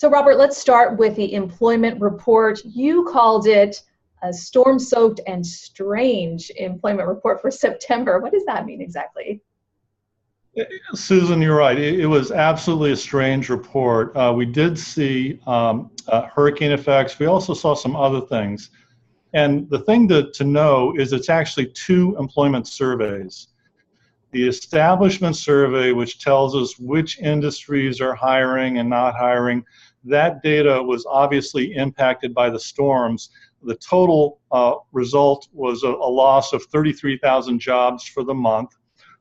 So Robert, let's start with the employment report. You called it a storm-soaked and strange employment report for September. What does that mean exactly? Susan, you're right. It was absolutely a strange report. We did see hurricane effects. We also saw some other things. And the thing to know is it's actually two employment surveys. The establishment survey, which tells us which industries are hiring and not hiring, that data was obviously impacted by the storms. The total result was a loss of 33,000 jobs for the month.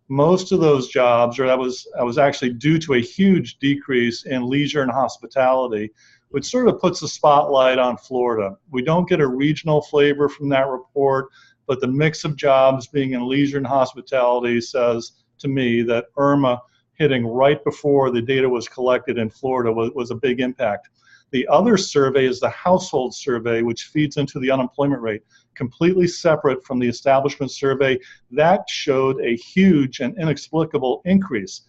Most of those jobs, or that was actually due to a huge decrease in leisure and hospitality, which sort of puts a spotlight on Florida. We don't get a regional flavor from that report, but the mix of jobs being in leisure and hospitality says to me that Irma hitting right before the data was collected in Florida was a big impact. The other survey is the household survey, which feeds into the unemployment rate, completely separate from the establishment survey. That showed a huge and inexplicable increase.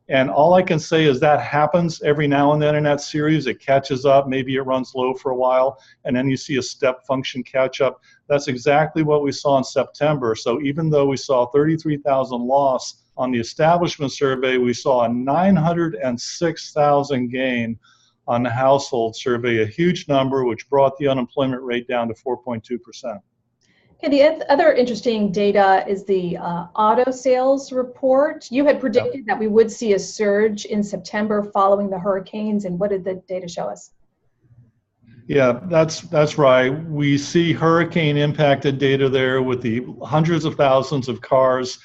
And all I can say is that happens every now and then in that series. It catches up, maybe it runs low for a while, and then you see a step function catch up. That's exactly what we saw in September. So even though we saw 33,000 loss on the establishment survey, we saw a 906,000 gain on the household survey, a huge number, which brought the unemployment rate down to 4.2%. Okay, the other interesting data is the auto sales report. You had predicted that we would see a surge in September following the hurricanes, and what did the data show us? Yeah, that's right. We see hurricane impacted data there with the hundreds of thousands of cars,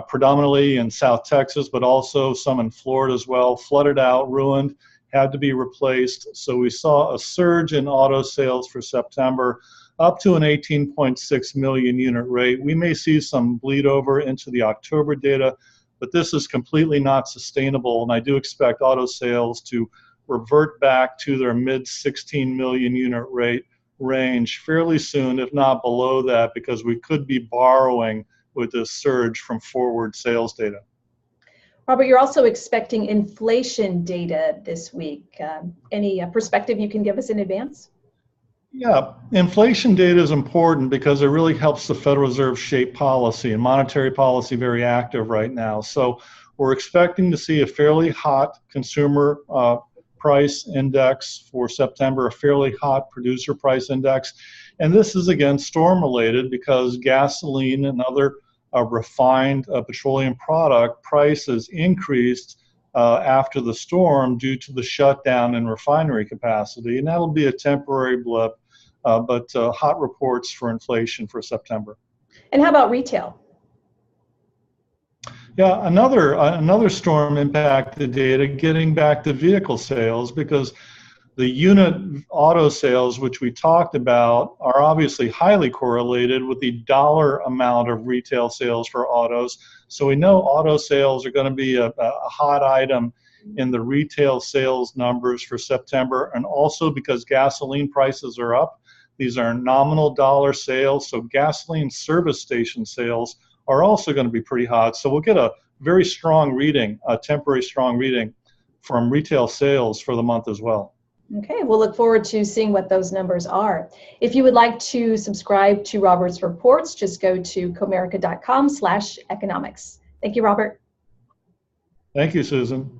predominantly in South Texas, but also some in Florida as well, flooded out, ruined, had to be replaced. So we saw a surge in auto sales for September, up to an 18.6 million unit rate. We may see some bleed over into the October data, but this is completely not sustainable, and I do expect auto sales to revert back to their mid 16 million unit rate range fairly soon, if not below that, because we could be borrowing with this surge from forward sales data. Robert, you're also expecting inflation data this week. Any perspective you can give us in advance? Yeah, inflation data is important because it really helps the Federal Reserve shape policy, and monetary policy very active right now. So we're expecting to see a fairly hot consumer price index for September, a fairly hot producer price index. And this is, again, storm related because gasoline and other refined petroleum product prices increased after the storm due to the shutdown in refinery capacity. And that'll be a temporary blip, but hot reports for inflation for September. And how about retail? Yeah, another storm impacted data, getting back to vehicle sales, because the unit auto sales, which we talked about, are obviously highly correlated with the dollar amount of retail sales for autos. So we know auto sales are going to be a hot item in the retail sales numbers for September, and also because gasoline prices are up. These are nominal dollar sales, so gasoline service station sales are also going to be pretty hot. So we'll get a very strong reading, a temporary strong reading from retail sales for the month as well. Okay, we'll look forward to seeing what those numbers are. If you would like to subscribe to Robert's reports, just go to comerica.com/economics. Thank you, Robert. Thank you, Susan.